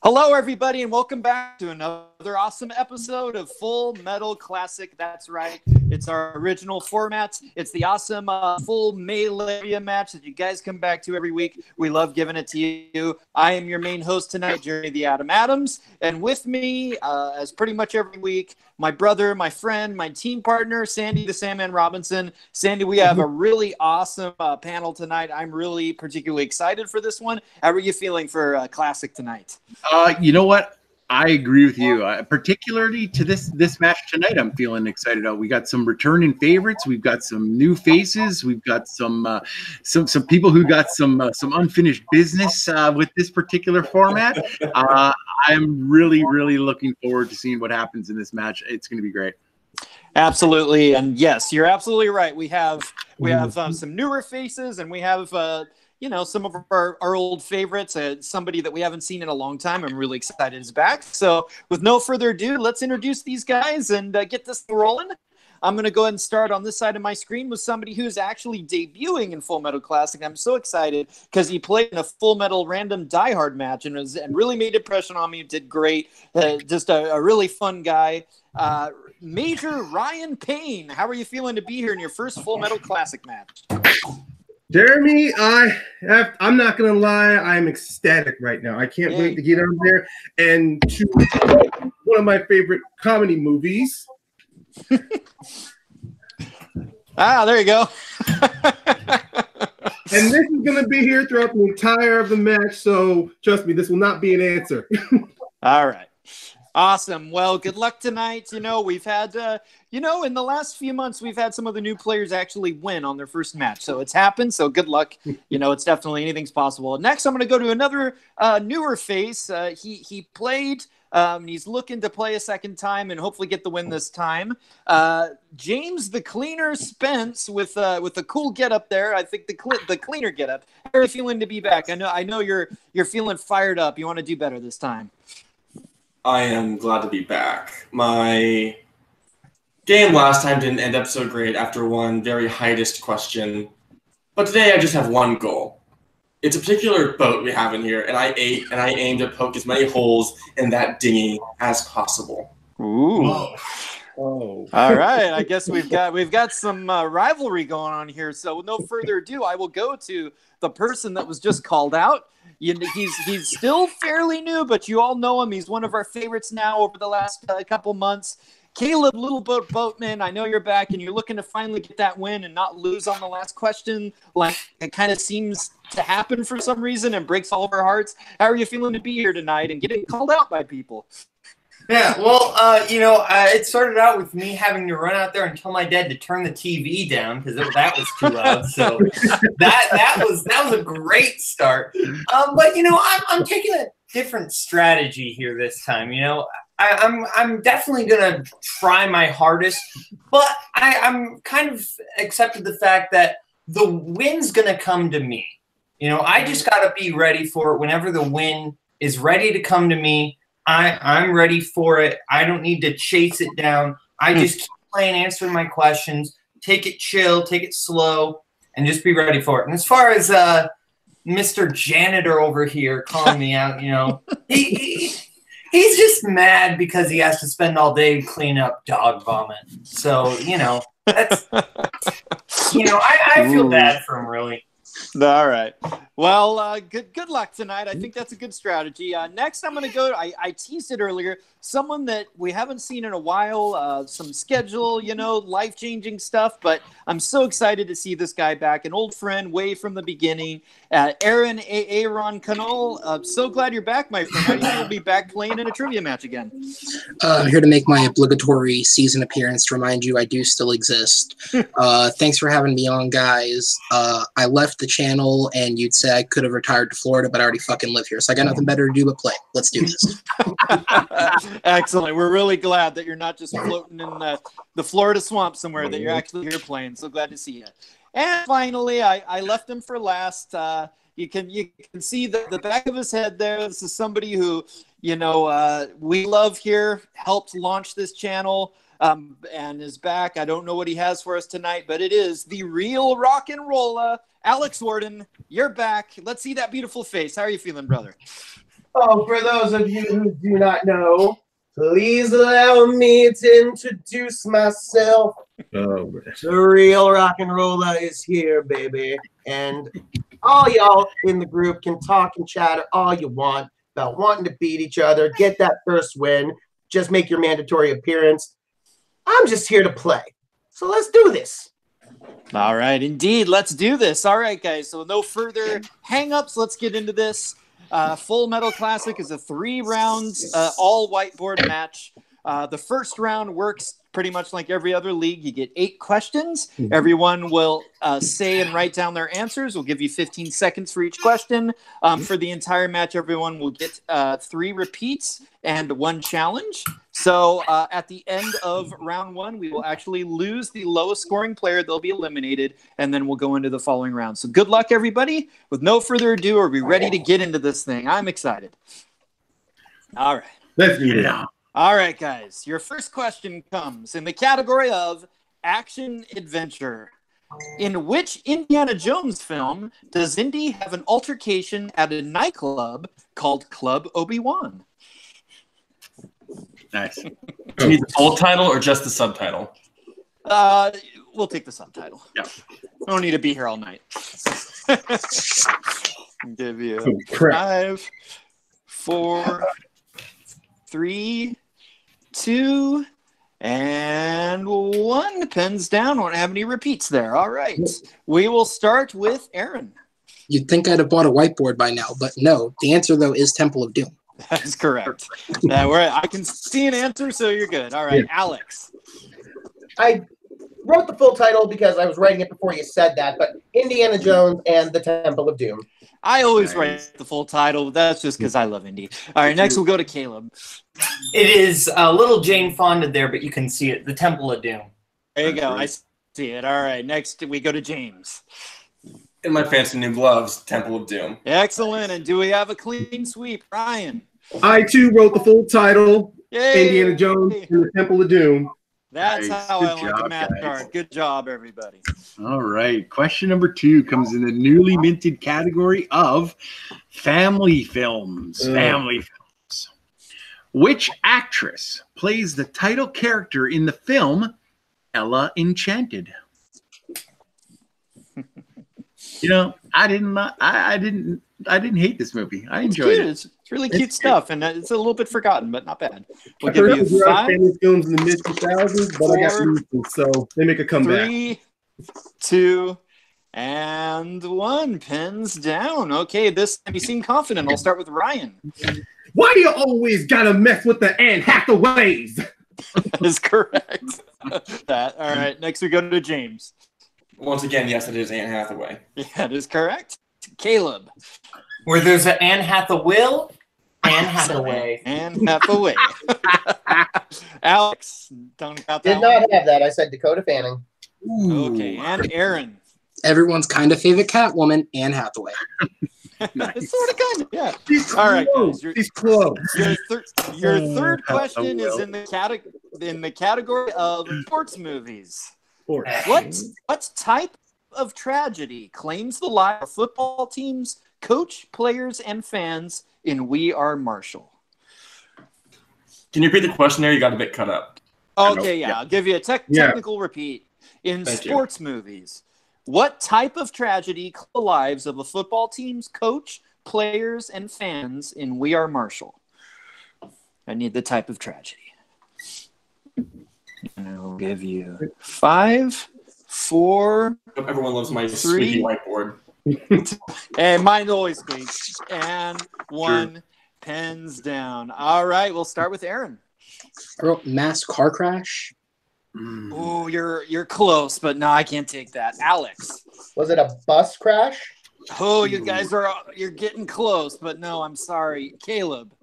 Hello, everybody, and welcome back to another awesome episode of Full Metal Classic. That's right. It's our original format. It's the awesome full melee match that you guys come back to every week. We love giving it to you. I am your main host tonight, Jeremy the Atom Adams. And with me, as pretty much every week, my brother, my friend, my team partner, Sandy the Sandman Robinson. Sandy, we have a really awesome panel tonight. I'm really particularly excited for this one. How are you feeling for Classic tonight? You know what? I agree with you. Particularly to this match tonight, I'm feeling excited about. We got some returning favorites. We've got some new faces. We've got some people who got some unfinished business with this particular format. I'm really looking forward to seeing what happens in this match. It's going to be great. Absolutely, and yes, you're absolutely right. We have some newer faces, and we have some of our old favorites. Somebody that we haven't seen in a long time. I'm really excited is back. So with no further ado, let's introduce these guys and get this rolling. I'm going to go ahead and start on this side of my screen with somebody who's actually debuting in Full Metal Classic. I'm so excited because he played in a Full Metal Random Die Hard match and really made an impression on me. Did great. Just a really fun guy. Major Ryan Payne, how are you feeling to be here in your first Full Metal Classic match? Jeremy, I'm not going to lie. I'm ecstatic right now. I can't wait to get out there and to one of my favorite comedy movies. There you go. And this is going to be here throughout the entire of the match, so trust me, this will not be an answer. All right. Awesome. Well, good luck tonight. We've had, in the last few months, we've had some of the new players actually win on their first match. So it's happened. So good luck. It's definitely anything's possible. Next, I'm going to go to another newer face. He played. He's looking to play a second time and hopefully get the win this time. James the Cleaner Spence with the cool getup there. I think the cleaner getup. How are you feeling to be back? I know you're feeling fired up. You want to do better this time. I am glad to be back. My game last time didn't end up so great after one very heightest question. But today I just have one goal. It's a particular boat we have in here, and I aim to poke as many holes in that dinghy as possible. Ooh. Oh. All right. I guess we've got some rivalry going on here. So with no further ado, I will go to the person that was just called out. He's still fairly new, but you all know him. He's one of our favorites now over the last couple months. Caleb Little Boatman, I know you're back and you're looking to finally get that win and not lose on the last question. Like it kind of seems to happen for some reason and breaks all of our hearts. How are you feeling to be here tonight and getting called out by people? Yeah, well, it started out with me having to run out there and tell my dad to turn the TV down because that was too loud. So that was a great start. But I'm taking a different strategy here this time. I'm definitely gonna try my hardest, but I'm kind of accepted the fact that the win's gonna come to me. I just gotta be ready for it whenever the win is ready to come to me. I'm ready for it. I don't need to chase it down. I just keep playing, answering my questions, take it chill, take it slow, and just be ready for it. And as far as Mr. Janitor over here calling me out, he's just mad because he has to spend all day cleaning up dog vomit. So, that's, I feel bad for him, really. All right. Well, good luck tonight. I think that's a good strategy. Next, I'm going to go. I teased it earlier. Someone that we haven't seen in a while. Some schedule, life-changing stuff. But I'm so excited to see this guy back. An old friend, way from the beginning. Aaron Canol. So glad you're back, my friend. How do you feel to be back playing in a trivia match again? I'm here to make my obligatory season appearance to remind you I do still exist. Thanks for having me on, guys. I left the channel, and you'd say I could have retired to Florida, but I already fucking live here, so I got nothing better to do but play. Let's do this. Excellent. We're really glad that you're not just floating in the Florida swamp somewhere, that you're actually here playing. So glad to see you. And finally, I left him for last. You can see the back of his head there. This is somebody who, we love here, helped launch this channel. And is back. I don't know what he has for us tonight, but it is the real rock and roller, Alex Warden. You're back. Let's see that beautiful face. How are you feeling, brother? Oh, for those of you who do not know, please allow me to introduce myself. Oh, The real rock and roller is here, baby. And all y'all in the group can talk and chatter all you want about wanting to beat each other, get that first win, just make your mandatory appearance. I'm just here to play. So let's do this. All right, indeed. Let's do this. All right, guys. So no further hang-ups. Let's get into this. Full Metal Classic is a 3-round all whiteboard match. The first round works pretty much like every other league. You get 8 questions. Everyone will say and write down their answers. We'll give you 15 seconds for each question. For the entire match, everyone will get 3 repeats and 1 challenge. So at the end of round 1, we will actually lose the lowest scoring player. They'll be eliminated, and then we'll go into the following round. So good luck, everybody. With no further ado, are we ready to get into this thing? I'm excited. All right. let's do it. All right, guys. Your first question comes in the category of action adventure. In which Indiana Jones film does Indy have an altercation at a nightclub called Club Obi-Wan? Nice. Do you need the full title or just the subtitle? We'll take the subtitle. Yeah. I don't need to be here all night. Give you Oh, crap. 5, 4, 3, 2, and 1. Pens down. Won't have any repeats there. All right. We will start with Aaron. You'd think I'd have bought a whiteboard by now, but no. The answer, though, is Temple of Doom. That is correct. I can see an answer, so you're good. All right, Alex. I wrote the full title because I was writing it before you said that, but Indiana Jones and the Temple of Doom. I always write the full title, but that's just because I love Indy. All right, next we'll go to Caleb. It is a little Jane Fonda there, but you can see it. The Temple of Doom. There you go. I see it. All right, next we go to James. In my fancy new gloves, Temple of Doom. Excellent. And do we have a clean sweep? Ryan. I too wrote the full title, Yay! Indiana Jones and the Temple of Doom. That's Nice. how Good I want the job, math guys. card. Good job, everybody. All right. Question number 2 comes in the newly minted category of family films. Family films. Which actress plays the title character in the film Ella Enchanted? You know, I didn't hate this movie. I enjoyed it. It's really cute stuff, and it's a little bit forgotten, but not bad. We'll I give heard you it was around 5, famous films in the mid 2000s, but I got 4, used to it, so they make a comeback. 3, 2, and 1. Pens down. Okay, this time you seem confident. I'll start with Ryan. Why do you always gotta mess with the Anne Hathaways? That is correct. All right, next we go to James. Once again, yes, it is Anne Hathaway. Yeah, that is correct. Caleb. Where there's an Anne Hathaway. Anne Hathaway. Anne Hathaway. Alex. Don't count that Did not have that. I said Dakota Fanning. one. Okay, and Aaron. Everyone's kind of favorite Catwoman, Anne Hathaway. It's sort of kind of, yeah. He's All right, close. guys. He's close. Your third question is in the category of sports movies. What type of tragedy claims the life of football teams, coach, players, and fans in We Are Marshall? Can you repeat the question there? You got a bit cut up. Okay, yeah. I'll give you a technical repeat. In Thank you. sports movies, what type of tragedy claims the lives of a football team's coach, players, and fans in We Are Marshall? I need the type of tragedy. And I will give you 5, 4, Everyone loves my 3, squeaky whiteboard. and mine always squeaks. And 1. Pens down. All right, we'll start with Aaron. I wrote mass car crash. Oh, you're close, but no, I can't take that. Alex. Was it a bus crash? Oh, you guys you're getting close, but no, I'm sorry. Caleb.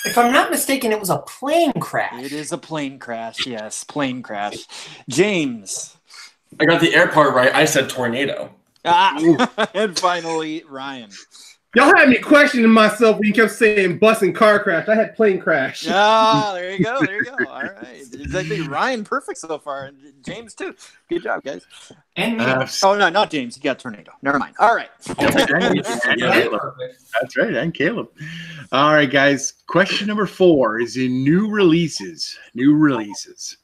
If I'm not mistaken, it was a plane crash. It is a plane crash. Yes, plane crash. James. I got the air part right. I said tornado. And finally, Ryan. Y'all had me questioning myself when you kept saying bus and car crash. I had plane crash. Ah, there you go. There you go. All right. I think Ryan perfect so far, and James too. Good job, guys. And me. Oh no, not James. He got tornado. Never mind. All right. That's right, and Caleb. All right, guys. Question number 4 is in new releases. New releases.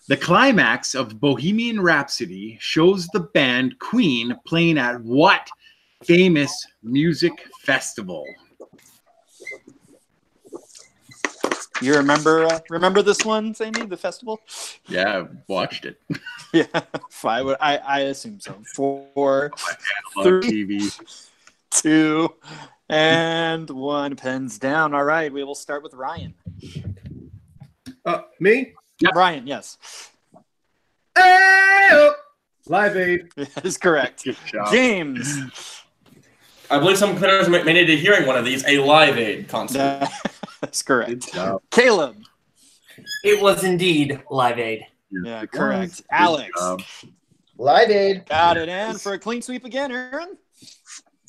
The climax of Bohemian Rhapsody shows the band Queen playing at what famous music festival? You remember this one, Sammy? The festival? Yeah, I watched it. Yeah, 5. I assume so. 4, 3, 2, and 1. Pens down. All right, we will start with Ryan. Me? Yep. Ryan, yes. Hey! Live Aid. That is correct. Good job. James. I believe some competitors may need to hearing one of these, a Live Aid concert. That's correct. Good job. Caleb. It was indeed Live Aid. Yeah, Good correct. job. Alex. Good job. Live Aid. Got it. And for a clean sweep again, Aaron.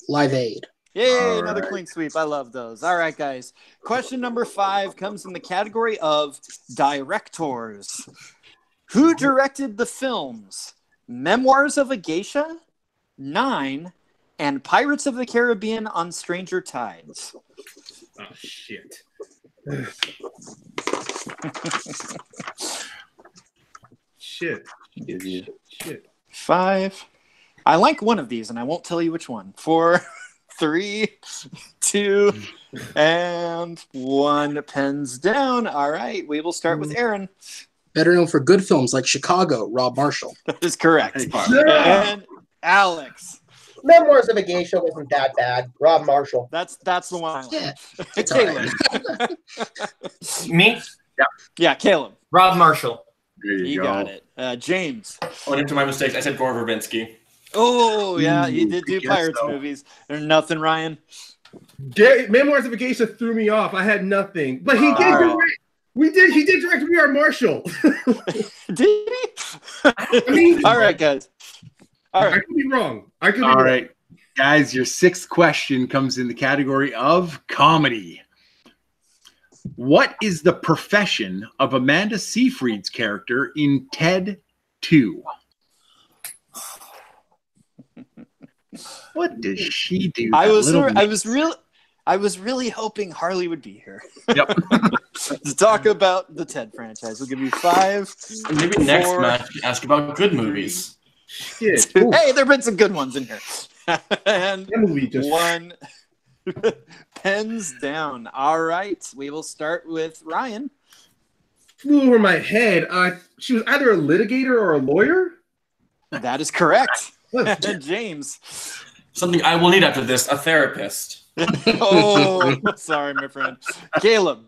Live Aid. Yay, All another right. clean sweep. I love those. All right, guys. Question number 5 comes in the category of directors. Who directed the films Memoirs of a Geisha, 9, and Pirates of the Caribbean on Stranger Tides? Oh, shit. Shit. Shit. 5. I like one of these, and I won't tell you which one. 4, 3, 2, and 1. Pens down. All right, we will start with Aaron. Better known for good films like Chicago, Rob Marshall. That is correct. Yeah. And Alex. Memoirs of a Geisha wasn't that bad. Rob Marshall. That's the one I like. Yeah, it's all Caleb. right. Me? Yeah, Caleb. Rob Marshall. There you You go. got it. James. Owing to my mistakes, I said Gore Verbinski. Oh, yeah, he Ooh, did do I guess Pirates so. movies. There's nothing, Ryan. Memoirs of a Geisha threw me off. I had nothing. But he did All right. direct. He did direct We Are Marshall. Did he? I mean, All right, guys. All I right. could be wrong. I could be All wrong. right, guys, your 6th question comes in the category of comedy. What is the profession of Amanda Seyfried's character in Ted 2? What does she do? I that was really hoping Harley would be here Yep. to talk about the Ted franchise. We'll give you 5. And maybe next 4. match, ask about good movies. Shit. Hey, there've been some good ones in here. And That movie just 1. Pens down. All right, we will start with Ryan. flew over my head. She was either a litigator or a lawyer. That is correct. What? James. Something I will need after this, a therapist. Oh, sorry, my friend. Caleb.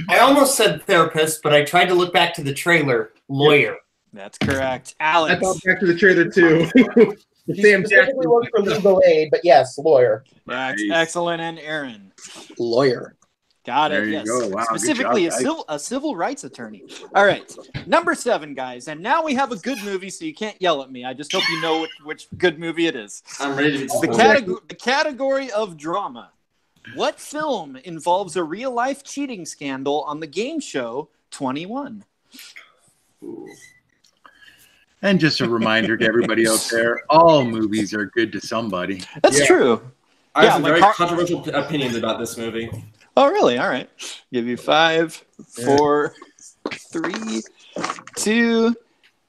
I almost said therapist, but I tried to look back to the trailer. Lawyer. That's correct. I Alex. thought back to the trailer too. He Sam specifically Jackson. worked for legal aid, but yes, lawyer. That's Nice. excellent. And Aaron. Lawyer. Got it. There you Yes. go. Wow, good Specifically, job, a civil rights attorney. All right. Number 7, guys. And now we have a good movie, so you can't yell at me. I just hope you know which good movie it is. I'm ready to be The category of drama. What film involves a real-life cheating scandal on the game show 21? And just a reminder to everybody out there, all movies are good to somebody. That's Yeah. true. I have Yeah, some like very controversial opinions about this movie. Oh, really? All right. Give you 5, 4, 3, 2,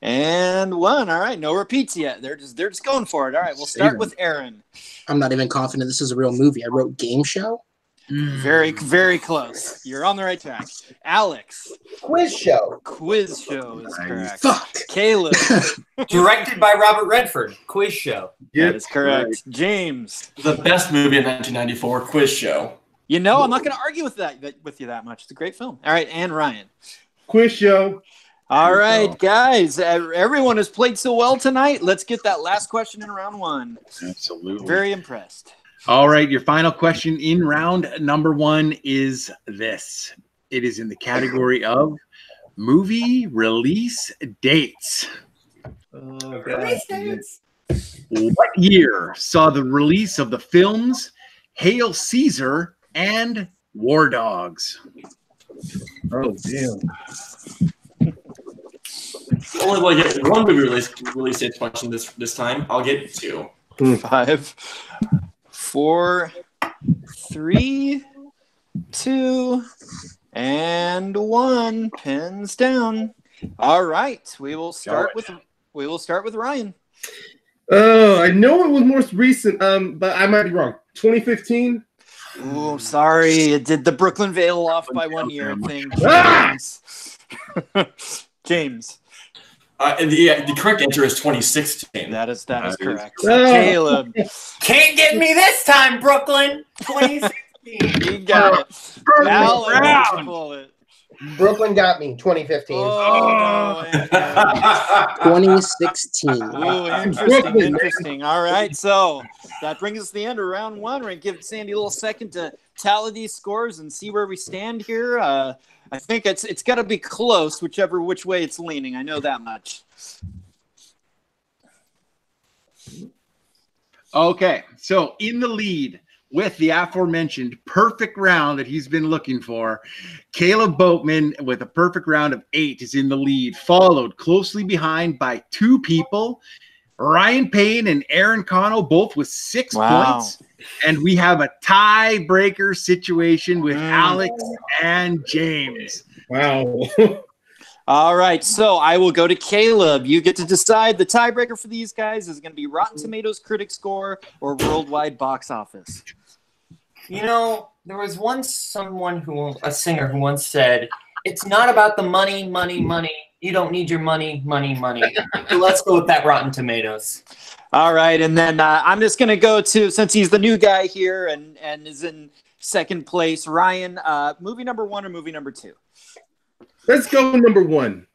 and 1. All right. No repeats yet. They're just going for it. All right. We'll start with Aaron. I'm not even confident this is a real movie. I wrote Game Show. Very, very close. You're on the right track. Alex. Quiz show. Quiz show is Nice. correct. Fuck. Caleb. Directed by Robert Redford. Quiz show. That is correct. James. The best movie in 1994, Quiz Show. You know, I'm not going to argue with you that much. It's a great film. All right. And Ryan. Quiz show. All right, guys. Everyone has played so well tonight. Let's get that last question in round 1. Absolutely. Very impressed. All right, your final question in round number 1 is this. It is in the category of movie release dates. Oh, What year saw the release of the films Hail Caesar, and War Dogs. Oh, damn. Only will I get one movie release date question this time. I'll get 2. 5, 4, 3, 2, and 1. Pins down. All right, we will start with Ryan. Oh, I know it was most recent, but I might be wrong. 2015. Oh, sorry, it did the Brooklyn Veil off by 1 year thing. James. And the correct answer is 2016. That is correct. Oh. Caleb. Can't get me this time, Brooklyn. 2016. You got it. Alex, pull it. Brooklyn got me. 2015. Oh, no. 2016. Ooh, interesting. All right, so that brings us to the end of round 1. We're going to give Sandy a little second to tally these scores and see where we stand here. I think it's got to be close, which way it's leaning. I know that much. Okay, so in the lead with the aforementioned perfect round that he's been looking for, Caleb Boatman with a perfect round of 8 is in the lead, followed closely behind by 2 people, Ryan Payne and Aaron Cano, both with 6 points. And we have a tiebreaker situation with Alex and James. Wow. All right, so I will go to Caleb. You get to decide. The tiebreaker for these guys is going to be Rotten Tomatoes critic score or worldwide box office. You know, there was a singer who once said, "It's not about the money, money, money. You don't need your money, money, money." So let's go with that Rotten Tomatoes. All right, and then I'm just going to go to, since he's the new guy here and is in second place, Ryan, movie number 1 or movie number 2? Let's go number 1.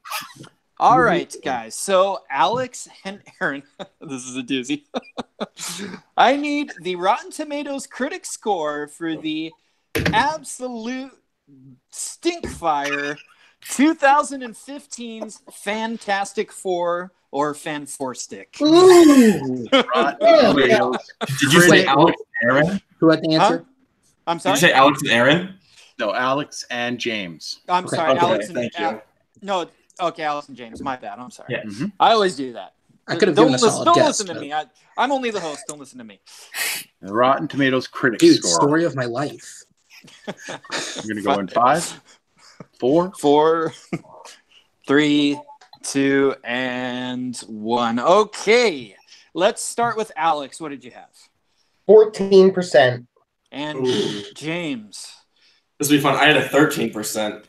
All right, guys. So Alex and Aaron, this is a doozy. I need the Rotten Tomatoes critic score for the absolute stinkfire 2015's Fantastic Four or Fan4stick. Did you say Alex and Aaron? Who had the answer? I'm sorry? Did you say Alex and Aaron? No, Alex and James. I'm sorry, Okay, Alex and thank you. no, okay, Alex and James. My bad. I'm sorry. Yeah. Mm-hmm. I always do that. I could have given a solid Don't guess. listen to me. I'm only the host. Don't listen to me. The Rotten Tomatoes critic Dude, score. story of my life. I'm going to go in 5, 4. 4, 3, 2, and 1. Okay, let's start with Alex. What did you have? 14%. And Ooh. James. This will be fun. I had a 13%.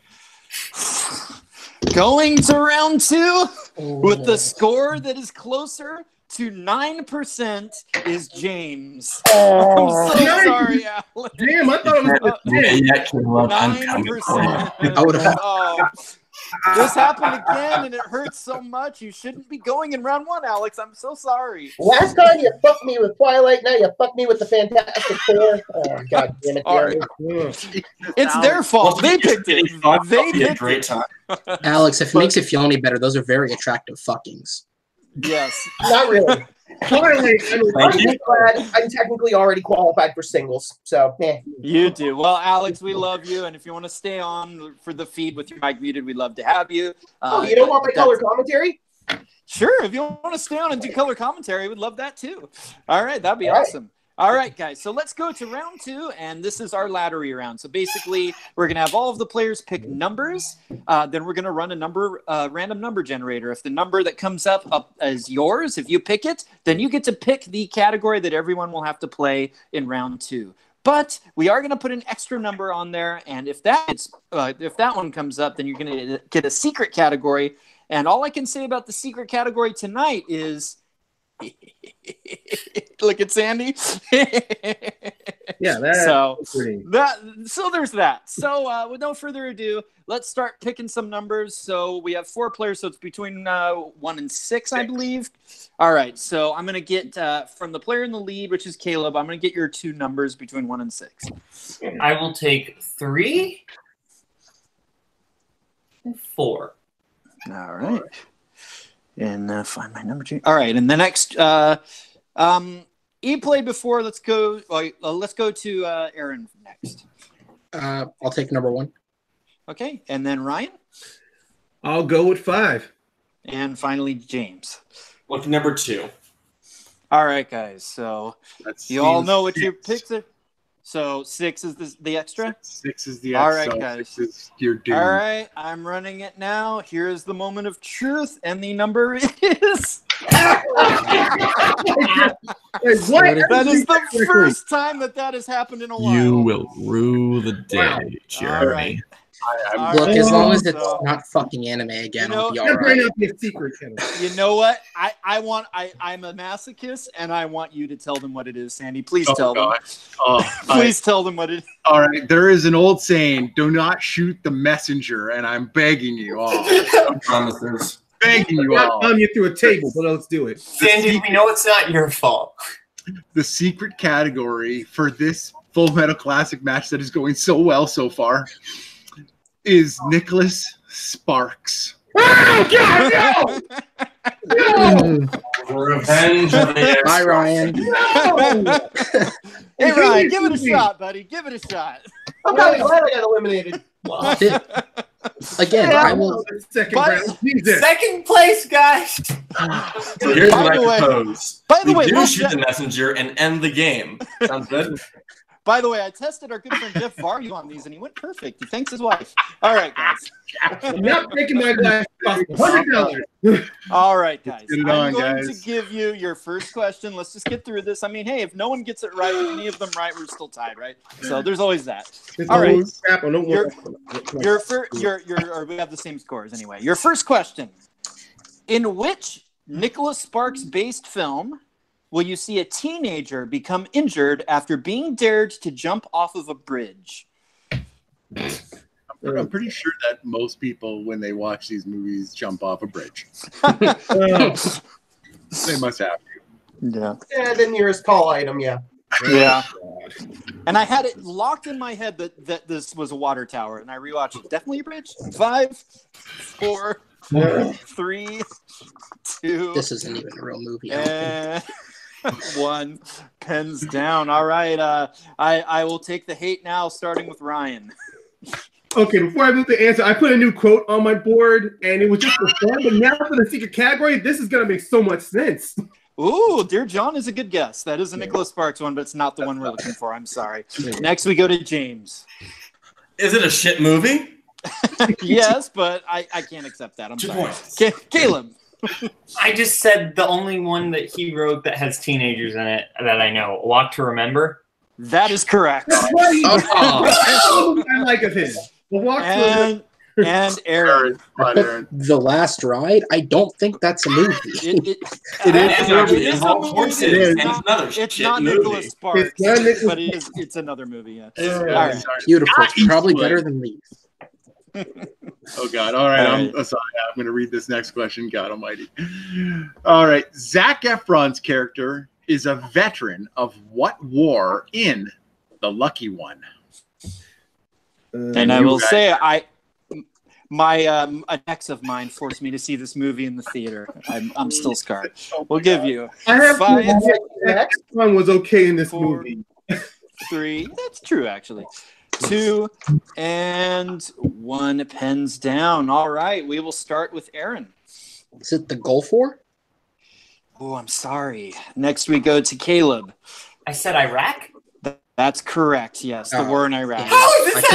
Going to round 2 with the score that is closer to 9% is James. I'm so sorry, Alex. Damn, I thought it was 9%. I would have. Oh, this happened again, and it hurts so much. You shouldn't be going in round 1, Alex. I'm so sorry. Last time you fucked me with Twilight, now you fucked me with the Fantastic Four. Oh, God damn it. Sorry. It's their fault. They picked it. They Be a picked great it. time. Alex, if it makes you feel any better, those are very attractive fuckings. Yes. Not really. Twilight. I'm just glad I'm technically already qualified for singles. So, You do. Well, Alex, we love you. And if you want to stay on for the feed with your mic muted, we'd love to have you. you don't want my color commentary? Sure. If you want to stay on and do color commentary, we'd love that too. All right. That'd be awesome. All right, guys. So let's go to round 2. And this is our lottery round. So basically, we're going to have all of the players pick numbers. Then we're going to run a random number generator. If the number that comes up is yours, if you pick it, then you get to pick the category that everyone will have to play in round 2. But we are going to put an extra number on there. And if that one comes up, then you're going to get a secret category. And all I can say about the secret category tonight is... Look at Sandy. Yeah, so there's that. So with no further ado, let's start picking some numbers. So we have 4 players, so it's between 1 and 6, I believe. All right, so I'm gonna get from the player in the lead, which is Caleb. I'm gonna get your 2 numbers between 1 and 6. I will take 3 and 4. All right. And find my number 2. All right, and the next he played before. Let's go. Let's go to Aaron next. I'll take number 1. Okay, and then Ryan. I'll go with 5. And finally, James. Look, number 2. All right, guys. So you all know what your picks are. So 6 is the extra? 6 is the extra. All right, guys. 6 is your doom. All right, I'm running it now. Here is the moment of truth, and the number is... Hey, what? That is the first time that has happened in a while. You will rue the day, Wow. Jeremy. All right. All Look, right, as long as it's so- not fucking anime again, I'll be all That might right. not be a secret, Kevin. You know what? I'm a masochist, and I want you to tell them what it is, Sandy. Please tell them. Please tell them what it is. All right, there is an old saying: "Do not shoot the messenger," and I'm begging you all. I promise there's. Begging you I'll all. run you through a table, but let's do it. Sandy, we know it's not your fault. The secret category for this Full Metal Classic match that is going so well so far is Nicholas Sparks. Oh, God, no! Revenge of the Bye, Ryan. No! Hey, Ryan, give it a shot, buddy. Give it a shot. I'm kind of glad I got eliminated. Again, I will. Second But- round. Jesus. Second place, guys. Here's By what I the way- propose. By the We way, do look, shoot the messenger and end the game. Sounds good? By the way, I tested our good friend Jeff Varju on these, and he went perfect. He thanks his wife. All right, guys. I'm not breaking my glass. $100. All right, guys. Get it I'm on, going guys. to give you your first question. Let's just get through this. I mean, hey, if no one gets it right, any of them right, we're still tied, right? So there's always that. All right. Crap, I don't want- Or we have the same scores anyway. Your first question: in which Nicholas Sparks-based film will you see a teenager become injured after being dared to jump off of a bridge? I'm pretty sure that most people, when they watch these movies, jump off a bridge. They must have to. Yeah. Yeah, the nearest call item, yeah. Yeah. And I had it locked in my head that this was a water tower, and I rewatched it. Definitely a bridge. 5, 4, 3, 2. This isn't even a real movie. And 1. Pens down. All right. I will take the hate now, starting with Ryan. Okay, before I move the answer, I put a new quote on my board, and it was just for fun. But now for the secret category, this is gonna make so much sense. Ooh, Dear John is a good guess. That is a Nicholas Sparks one, but it's not the one we're looking for. I'm sorry. Next, we go to James. Is it a shit movie? Yes, but I can't accept that. I'm 2 sorry. points. Caleb. I just said the only one that he wrote that has teenagers in it that I know. Walk to Remember. That is correct. That's what he, Oh. that's the movie I like of his. The walk And Aaron. Come on, Aaron. The Last Ride? I don't think that's a movie. It It is is. a movie. Horses, It is. and it's another It's shit not movie. Nicholas Sparks, It's not Nicholas but it's another movie. Yeah. Yeah. All right. Beautiful. Not Probably Eastwood. better than Leaf. Oh God! All right, All I'm sorry. I'm going to read this next question. God Almighty! All right, Zac Efron's character is a veteran of what war in The Lucky One? And I will say, an ex of mine forced me to see this movie in the theater. I'm still scarred. We'll give you I have 5, that one was okay in this 4, movie. 3. That's true, actually. 2 and 1. Pens down. All right, we will start with Aaron. Is it the Gulf War? Oh, I'm sorry. Next, we go to Caleb. I said Iraq. That's correct. Yes, the Oh. war in Iraq. How is this?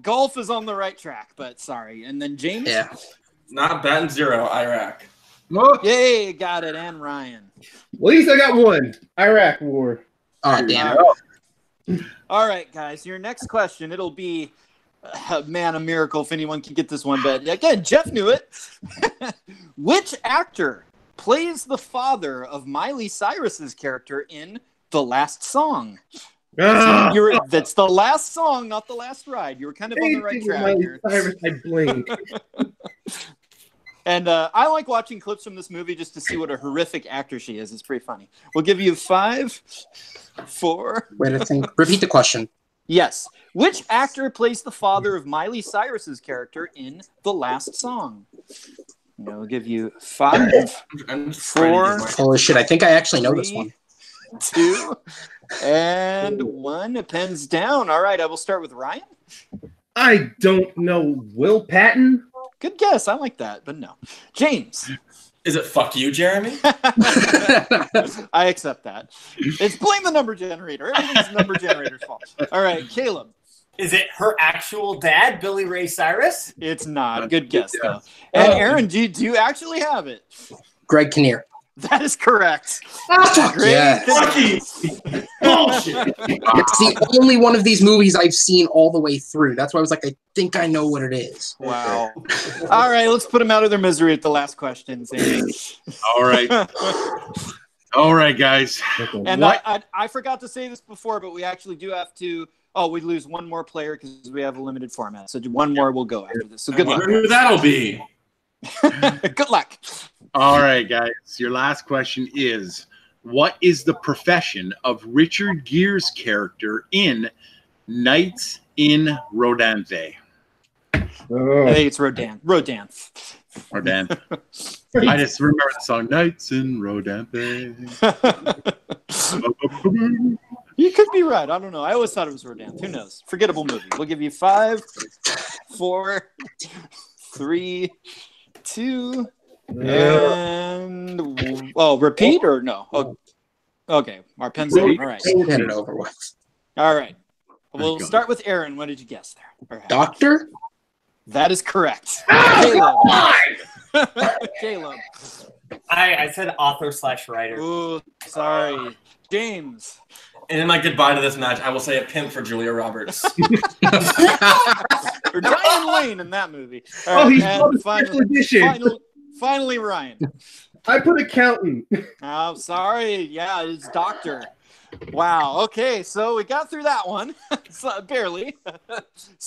Golf is on the right track, but sorry. And then James. Yeah. Not batting 0, Iraq. Oh, Yay, got it. And Ryan. Well, at least I got one. Iraq War. Oh, damn it. All right, guys. Your next question. It'll be, a miracle if anyone can get this one. But again, Jeff knew it. Which actor plays the father of Miley Cyrus's character in The Last Song? Ah, That's the last song, not the last ride. You were kind of on the right anything track Miley here. Cyrus, I blink. And I like watching clips from this movie just to see what a horrific actor she is. It's pretty funny. We'll give you 5, 4. Wait, I think. Repeat the question. Yes. Which actor plays the father of Miley Cyrus's character in The Last Song? And we'll give you 5, I'm just 4. trying to get my- Holy shit, I think I actually know this 3, one. 2, and 1. A pen's down. All right, I will start with Ryan. I don't know. Will Patton? Good guess. I like that, but no. James. Is it fuck you, Jeremy? I accept that. It's blame the number generator. Everything's the number generator's fault. All right, Caleb. Is it her actual dad, Billy Ray Cyrus? It's not. Good guess, though. And Aaron, do you actually have it? Greg Kinnear. That is correct. Yeah. Bullshit. It's the only one of these movies I've seen all the way through. That's why I was like, I think I know what it is. Wow. All right, let's put them out of their misery at the last question. All right. All right, guys. And I forgot to say this before, but we actually do have to. Oh, we lose one more player because we have a limited format. So one more will go after this. So good luck. I wonder who that'll be. Good luck. All right, guys. Your last question is, what is the profession of Richard Gere's character in Nights in Rodanthe? Oh. I think it's Rodan. Rodan. I just remember the song Nights in Rodanthe. You could be right. I don't know. I always thought it was Rodan. Who knows? Forgettable movie. We'll give you 5, 4, 3, 2, and repeat or no? Oh, okay, our pen's down. All right. Get it over with. All right. We'll start with Aaron. What did you guess there? Doctor? That is correct. Caleb. I said author/writer. Ooh, sorry. James. And in my goodbye to this match, I will say a pimp for Julia Roberts. Or Diane Lane in that movie. All right, He's called a special edition. Finally, Ryan. I put accountant. Oh, sorry. Yeah, it's doctor. Wow. Okay, so we got through that one. Barely.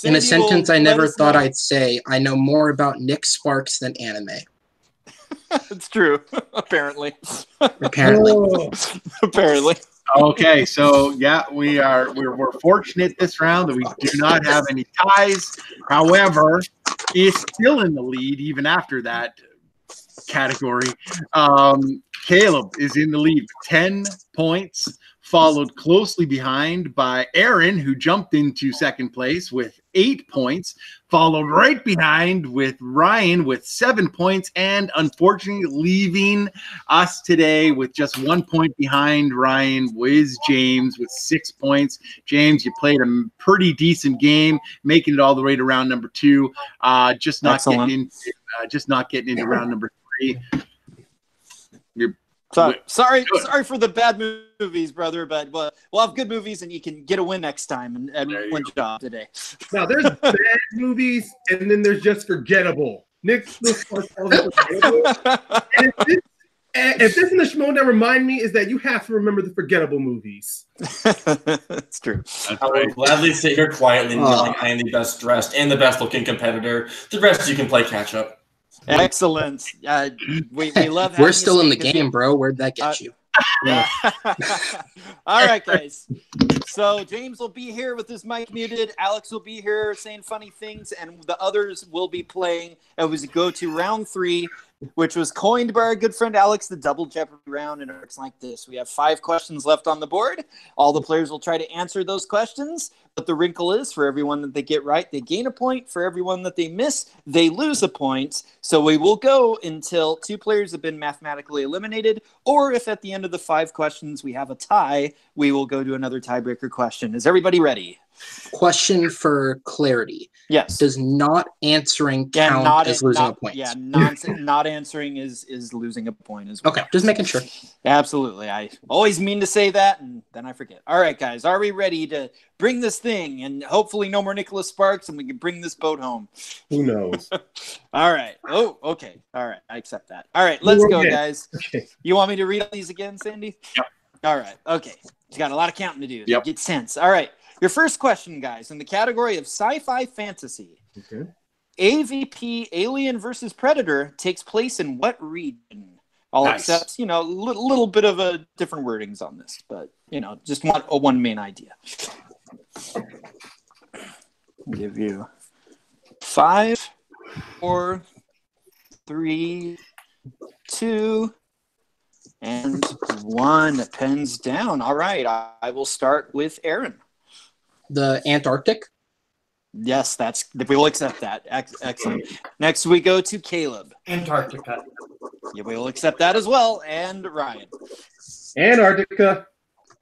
In a sentence I never thought I'd say, I know more about Nick Sparks than anime. It's true. Apparently. Apparently. Apparently. Okay, so yeah, we're fortunate this round that we do not have any ties. However, he's still in the lead even after that category. Caleb is in the lead with 10 points, followed closely behind by Aaron, who jumped into second place with 8 points, followed right behind with Ryan with 7 points, and unfortunately leaving us today with just 1 point behind Ryan was James with 6 points. James, you played a pretty decent game, making it all the way to round number 2. Just not getting into round number 3. Sorry for the bad movies, brother, but we'll have good movies and you can get a win next time and win job today. Now, there's bad movies and then there's just forgettable. Nick calls it forgettable. And if this in the schmo that remind me is that you have to remember the forgettable movies. It's true. I will gladly sit here quietly knowing I am the best dressed and the best looking competitor. The rest you can play catch up. Excellent. We love. We're still in the game, bro. Where'd that get you? All right, guys. So James will be here with his mic muted. Alex will be here saying funny things, and the others will be playing as we go to round 3, which was coined by our good friend Alex, the Double Jeopardy round, and it works like this. We have 5 questions left on the board. All the players will try to answer those questions, but the wrinkle is for everyone that they get right, they gain a point. For everyone that they miss, they lose a point. So we will go until 2 players have been mathematically eliminated, or if at the end of the 5 questions we have a tie, we will go to another tiebreaker question. Is everybody ready? Question for clarity. Yes. Does not answering count as losing a point? Yeah, not answering is losing a point as well. Okay, just making sure. Absolutely. I always mean to say that, and then I forget. All right, guys, are we ready to bring this thing? And hopefully no more Nicholas Sparks, and we can bring this boat home. Who knows? All right. Oh, okay. All right, I accept that. All right, let's go, guys. Okay. You want me to read all these again, Sandy? Yep. All right. Okay. You got a lot of counting to do. Yep. Get sense. All right. Your first question, guys, in the category of sci-fi fantasy. Okay. AVP Alien versus Predator takes place in what region? I'll accept, a little bit of a different wordings on this, but, just one main idea. I'll give you 5, 4, 3, 2, And 1 pens down. All right. I will start with Aaron. The Antarctic. Yes, we will accept that. Excellent. Next, we go to Caleb. Antarctica. Yeah, we will accept that as well. And Ryan. Antarctica.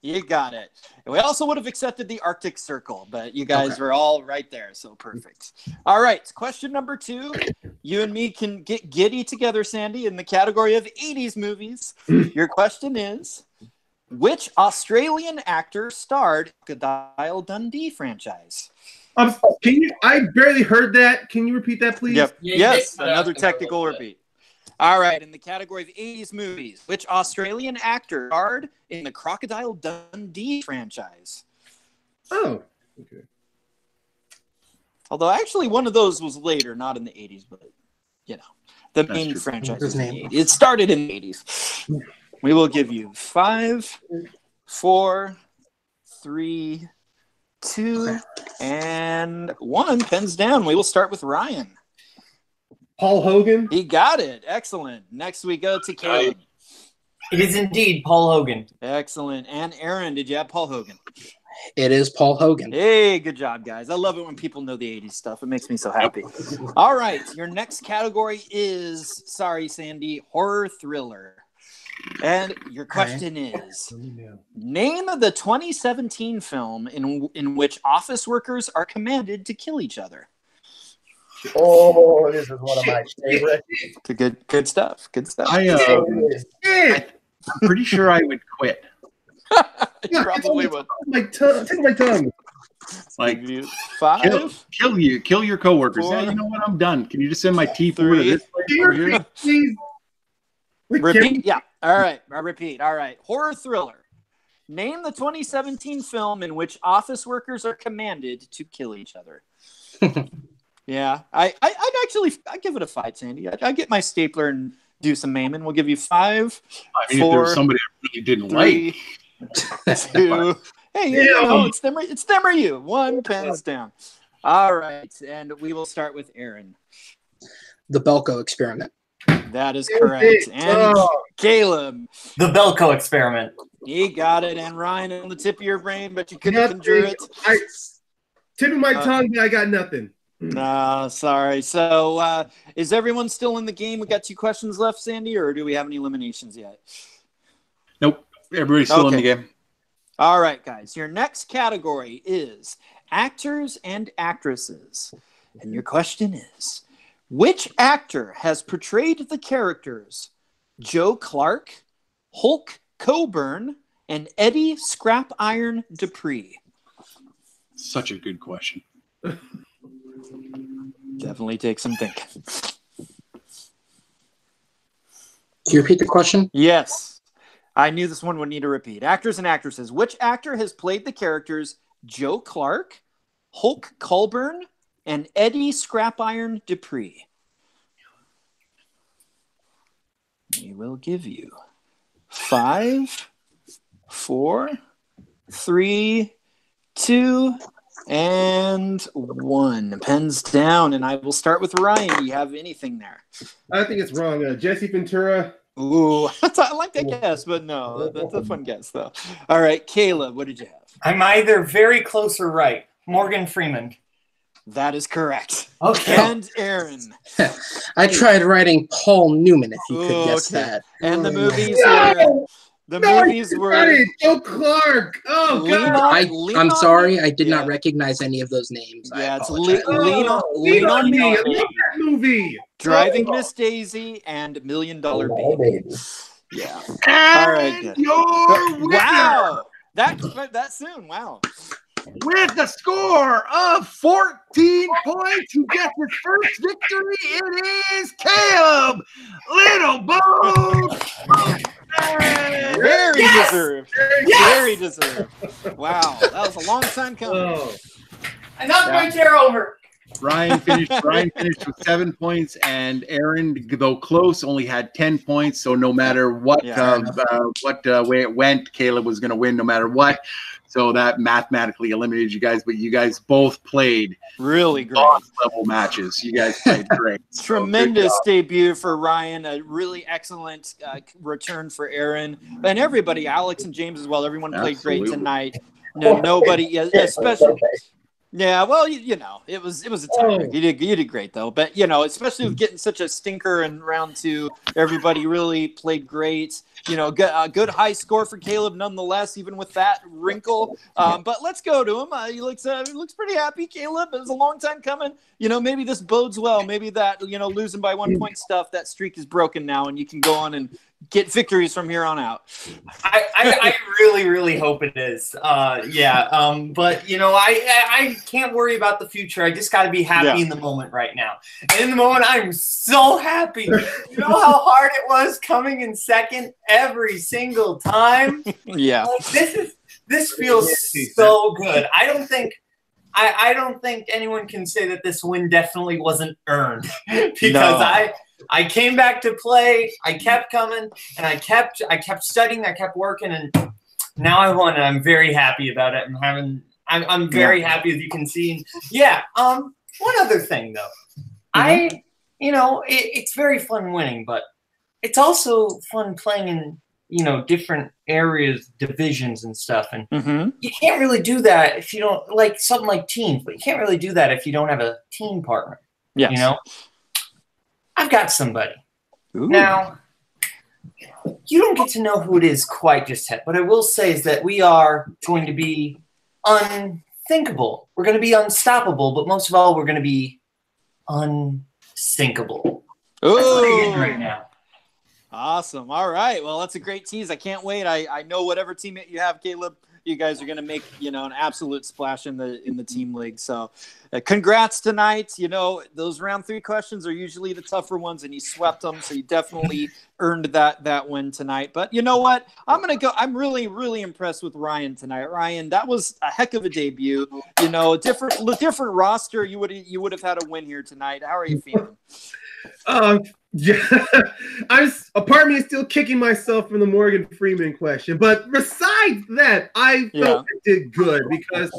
You got it. We also would have accepted the Arctic Circle, but you guys were all right there, so perfect. All right, question number 2. You and me can get giddy together, Sandy, in the category of 80s movies. Your question is, which Australian actor starred in the Crocodile Dundee franchise? I barely heard that. Can you repeat that, please? Yep. Yeah, Yes, you another did technical repeat. All right, in the category of 80s movies, which Australian actor starred in the Crocodile Dundee franchise? Oh, okay. Although actually one of those was later, not in the 80s, but you know, the main true. franchise His was in name. the 80s. It started in the 80s. We will give you 5, 4, 3, 2, and 1. Pens down. We will start with Ryan. Paul Hogan. He got it. Excellent. Next we go to Caleb. It is indeed Paul Hogan. Excellent. And Aaron, did you have Paul Hogan? It is Paul Hogan. Hey, good job, guys. I love it when people know the 80s stuff. It makes me so happy. All right. Your next category is, sorry, Sandy, horror thriller. And your question is, name the 2017 film in which office workers are commanded to kill each other. Oh, this is one of my favorites. Good stuff. Good stuff. I'm pretty sure I would quit. You probably would. Take my tongue. Like, 5, kill your coworkers. 4, Yeah, you know what? I'm done. Can you just send my T4 to 3, this place over here? Please. repeat. Yeah. All right. I repeat. All right. Horror thriller. Name the 2017 film in which office workers are commanded to kill each other. Yeah, I'd give it a 5, Sandy. I'd get my stapler and do some maiming. We'll give you 5. I mean, 4, if there was somebody I really didn't 3, like. 2. Hey, you know, it's them or you. 1 pens down. All right, and we will start with Aaron. The Belko Experiment. That is correct. And Caleb. The Belko Experiment. He got it. And Ryan, on the tip of your brain, but you couldn't conjure it. Tip of my tongue, but I got nothing. No, sorry. So is everyone still in the game? We got 2 questions left, Sandy, or do we have any eliminations yet? Nope. Everybody's still in the game. All right, guys. Your next category is actors and actresses. And your question is, which actor has portrayed the characters Joe Clark, Hulk Coburn, and Eddie Scrap Iron Dupree? Such a good question. Definitely take some thinking. Can you repeat the question? Yes. I knew this one would need a repeat. Actors and actresses. Which actor has played the characters Joe Clark, Hulk Coburn, and Eddie Scrap Iron Dupree? We will give you 5, 4, 3, 2, and 1. Pens down, and I will start with Ryan. Do you have anything there? I think it's wrong. Jesse Ventura. Ooh, I like that guess, but no, that's a fun guess, though. All right, Caleb, what did you have? I'm either very close or right. Morgan Freeman. That is correct. Okay. And Aaron. I tried writing Paul Newman, if you could guess that. And the movies were Joe Clark. Oh, God. I'm sorry, I did not recognize any of those names. Yeah, it's apologize. Lean on Me. I love that movie. Driving Miss Daisy and $1 Million Baby. Yeah. All right. Good. Wow. That soon. Wow. With a score of 14 points, who gets his first victory? It is Caleb Little Bone. Very deserved. Very deserved. Wow. That was a long time coming. I knocked my chair over. Ryan finished with 7 points, and Aaron, though close, only had 10 points. So no matter what way it went, Caleb was going to win no matter what. So that mathematically eliminated you guys, but you guys both played really great level matches. You guys played great. Tremendous debut for Ryan. A really excellent return for Aaron and everybody, Alex and James as well. Everyone played great tonight. No, nobody, especially. Yeah, well, you know, it was a tiebreak. You did great though, but you know, especially with getting such a stinker in round 2, everybody really played great. You know, a good high score for Caleb, nonetheless, even with that wrinkle. But let's go to him. He looks pretty happy. Caleb, it was a long time coming. You know, maybe this bodes well. Maybe that losing by 1 point stuff, that streak is broken now, and you can go on and get victories from here on out. I really, really hope it is. But you know, I can't worry about the future. I just got to be happy in the moment right now. And in the moment, I'm so happy. You know how hard it was coming in second every single time. Yeah, like, this feels so good. I don't think anyone can say that this win definitely wasn't earned because I came back to play. I kept coming, and I kept studying. I kept working, and now I won, and I'm very happy about it. I'm very happy, as you can see. Yeah. One other thing though, it's very fun winning, but it's also fun playing in different areas, divisions, and stuff. And you can't really do that if you don't like something like teams. But you can't really do that if you don't have a team partner. Yes. You know. I've got somebody. Ooh. Now, you don't get to know who it is quite just yet. What I will say is that we are going to be unthinkable. We're going to be unstoppable, but most of all, we're going to be unsinkable. Ooh. That's what it is right now. Awesome. All right. Well, that's a great tease. I can't wait. I know whatever teammate you have, Caleb, you guys are going to make, an absolute splash in the team league. So congrats tonight. Those round 3 questions are usually the tougher ones, and you swept them. So you definitely earned that win tonight. But you know what? I'm really, really impressed with Ryan tonight. Ryan, that was a heck of a debut. Different roster. You would have had a win here tonight. How are you feeling? Yeah, a part of me is still kicking myself from the Morgan Freeman question, but besides that, I felt I did good because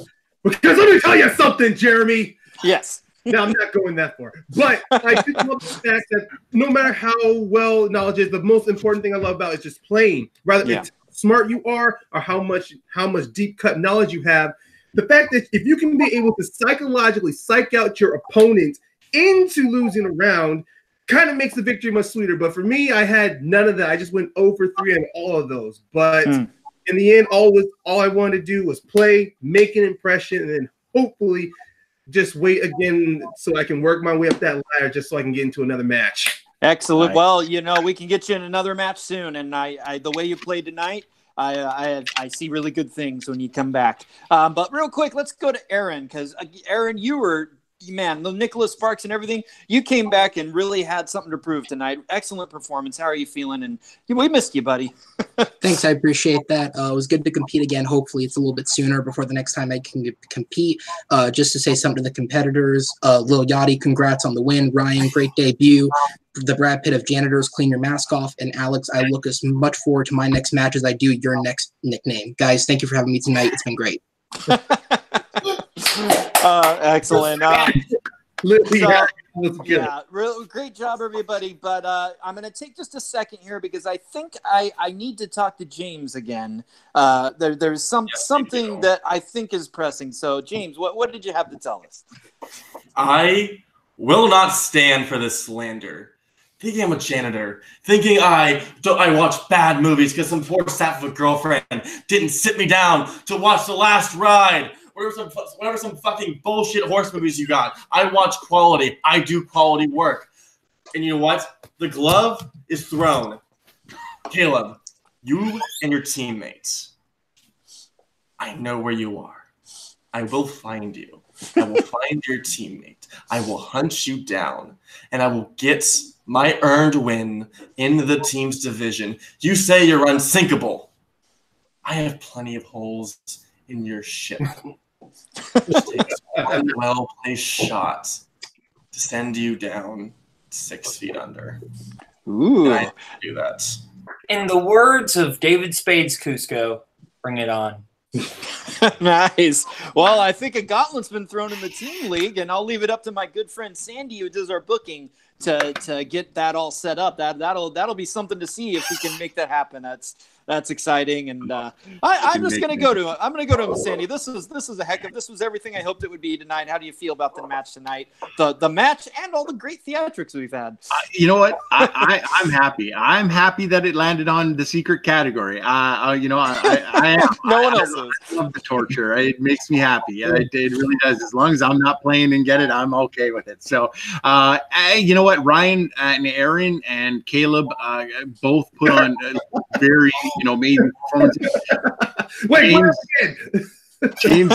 let me tell you something, Jeremy. Yes. No, I'm not going that far, but I did love the fact that no matter how well knowledge is, the most important thing I love about is just playing. Rather than how smart you are or how much deep cut knowledge you have, the fact that if you can be able to psychologically psych out your opponent into losing a round, kind of makes the victory much sweeter. But for me, I had none of that. I just went 0 for 3 on all of those. But in the end, all I wanted to do was play, make an impression, and then hopefully just wait again so I can work my way up that ladder just so I can get into another match. Excellent. Right. Well, we can get you in another match soon. And I the way you played tonight, I see really good things when you come back. But real quick, let's go to Aaron, because Aaron, you were – man, the Nicholas Sparks and everything, you came back and really had something to prove tonight. Excellent performance. How are you feeling? And we missed you, buddy. Thanks. I appreciate that. It was good to compete again. Hopefully it's a little bit sooner before the next time I can compete. Just to say something to the competitors, Lil Yachty, congrats on the win. Ryan, great debut. The Brad Pitt of janitors, clean your mask off. And Alex, I look as much forward to my next match as I do your next nickname. Guys, thank you for having me tonight. It's been great. Excellent. Great job, everybody. But I'm going to take just a second here because I think I need to talk to James again. There's something that I think is pressing. So, James, what did you have to tell us? I will not stand for this slander. Thinking I'm a janitor, thinking I watch bad movies because some poor sap of a girlfriend didn't sit me down to watch The Last Ride. Whatever some fucking bullshit horse movies you got. I watch quality. I do quality work. And you know what? The glove is thrown. Caleb, you and your teammates, I know where you are. I will find you. I will find your teammate. I will hunt you down. And I will get my earned win in the team's division. You say you're unsinkable. I have plenty of holes in your ship. Just takes one well-placed shot to send you down 6 feet under. Ooh. And I do that. In the words of David Spade's Cusco, bring it on. Nice. Well, I think a gauntlet's been thrown in the team league, and I'll leave it up to my good friend Sandy, who does our booking, to get that all set up. That'll be something to see if we can make that happen. That's exciting, and I'm just gonna go to him. I'm gonna go to him, Sandy. This was everything I hoped it would be tonight. How do you feel about the match tonight? The match and all the great theatrics we've had. You know what? I'm happy. I'm happy that it landed on the secret category. No one else is. I love the torture. It makes me happy. It really does. As long as I'm not playing and get it, I'm okay with it. So, you know what? Ryan and Aaron and Caleb both put on very amazing performances. Wait, James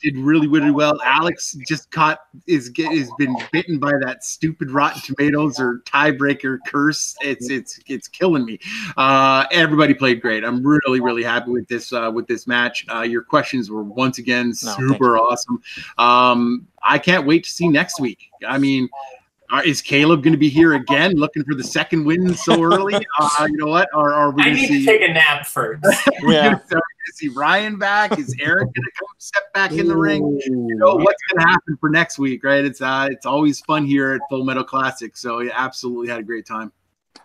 did really, really well. Alex just has been bitten by that stupid Rotten Tomatoes or tiebreaker curse. It's killing me. Everybody played great. I'm really, really happy with this match. Your questions were once again super awesome. I can't wait to see next week. I mean, is Caleb going to be here again, looking for the second win so early? You know what? Are we going to see? I need to take a nap first. Yeah. Are we going to see Ryan back? Is Aaron going to come step back in the ring? What's going to happen for next week? Right? It's always fun here at Full Metal Classic. So yeah, absolutely had a great time.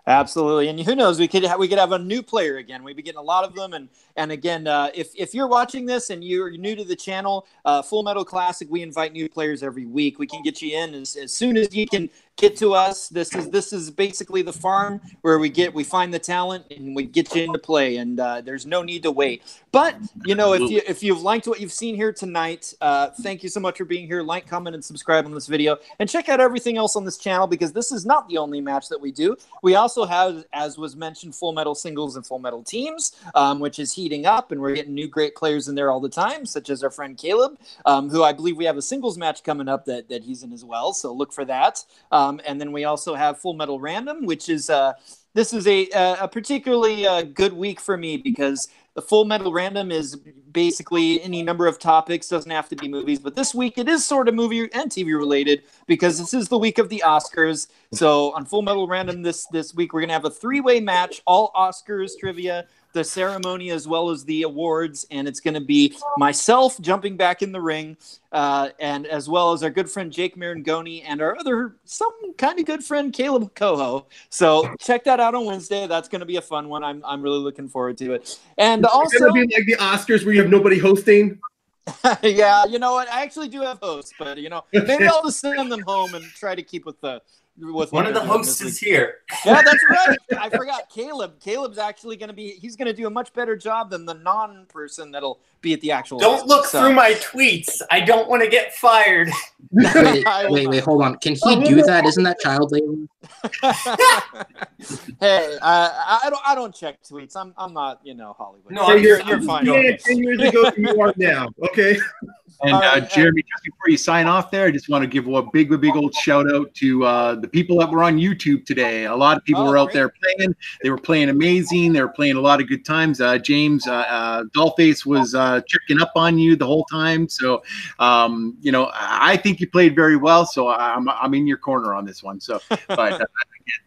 Absolutely, and who knows? We could have a new player again. We've been getting a lot of them, and again, if you're watching this and you're new to the channel, Full Metal Classic, we invite new players every week. We can get you in as soon as you can get to us. This is basically the farm where we find the talent and we get you into play, and there's no need to wait. But if you've liked what you've seen here tonight, thank you so much for being here. Like, comment, and subscribe on this video, and check out everything else on this channel, because this is not the only match that we do. We also have, as was mentioned, Full Metal Singles and Full Metal Teams, which is heating up, and we're getting new great players in there all the time, such as our friend Caleb, who I believe we have a singles match coming up that he's in as well, so look for that. And then we also have Full Metal Random, which is this is a particularly good week for me, because the Full Metal Random is basically any number of topics, doesn't have to be movies, but this week it is sort of movie and TV related, because this is the week of the Oscars. So on Full Metal Random this week, we're going to have a 3-way match, all Oscars trivia, the ceremony as well as the awards, and it's going to be myself jumping back in the ring, and as well as our good friend Jake Marangoni and our other some kind of good friend Caleb Coho. So check that out on Wednesday. That's going to be a fun one. I'm really looking forward to it. And also, it's going to be like the Oscars where you have nobody hosting. Yeah, you know what? I actually do have hosts, but maybe I'll just send them home and try to keep with one of the hosts is here. Yeah, that's right. I forgot Caleb. Caleb's actually he's going to do a much better job than the non-person that'll be at the actual. Don't look through my tweets. I don't want to get fired. Wait, hold on. Can he do that? Isn't that child labor? Hey, I don't check tweets. I'm not, Hollywood. No, you're fine. 10 years ago, you are now. Okay. And Jeremy, just before you sign off there, I just want to give a big old shout out to the people that were on YouTube today. A lot of people were out there playing. They were playing amazing. They were playing a lot of good times. James Dollface was checking up on you the whole time. So, I think you played very well. So I'm in your corner on this one. So, but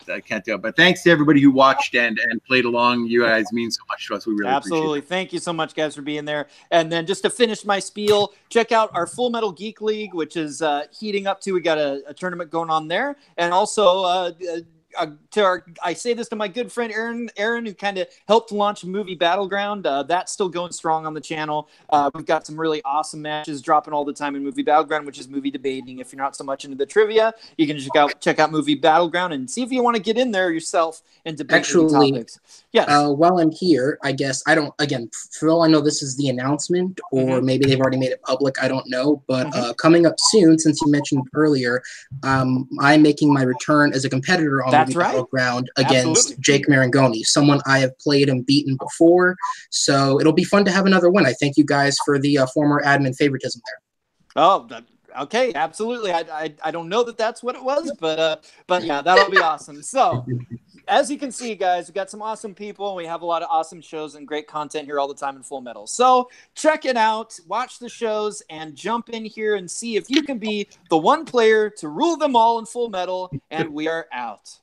I can't do it. But thanks to everybody who watched and played along. You guys mean so much to us. We really absolutely appreciate it. Thank you so much, guys, for being there. And then just to finish my spiel, check out our Full Metal Geek League, which is heating up too. We got a tournament going on there, and also I say this to my good friend Aaron, who kind of helped launch Movie Battleground. That's still going strong on the channel. We've got some really awesome matches dropping all the time in Movie Battleground, which is movie debating. If you're not so much into the trivia, you can check out Movie Battleground and see if you want to get in there yourself and debate topics. Yes. While I'm here, I guess for all I know, this is the announcement, or maybe they've already made it public. I don't know, but coming up soon, since you mentioned earlier, I'm making my return as a competitor on Battleground against Jake Marangoni, someone I have played and beaten before. So it'll be fun to have another win. I thank you guys for the former admin favoritism there. Oh, okay, absolutely. I don't know that's what it was, but yeah, that'll be awesome. So, as you can see, guys, we've got some awesome people, and we have a lot of awesome shows and great content here all the time in Full Metal. So check it out, watch the shows, and jump in here and see if you can be the one player to rule them all in Full Metal, and we are out.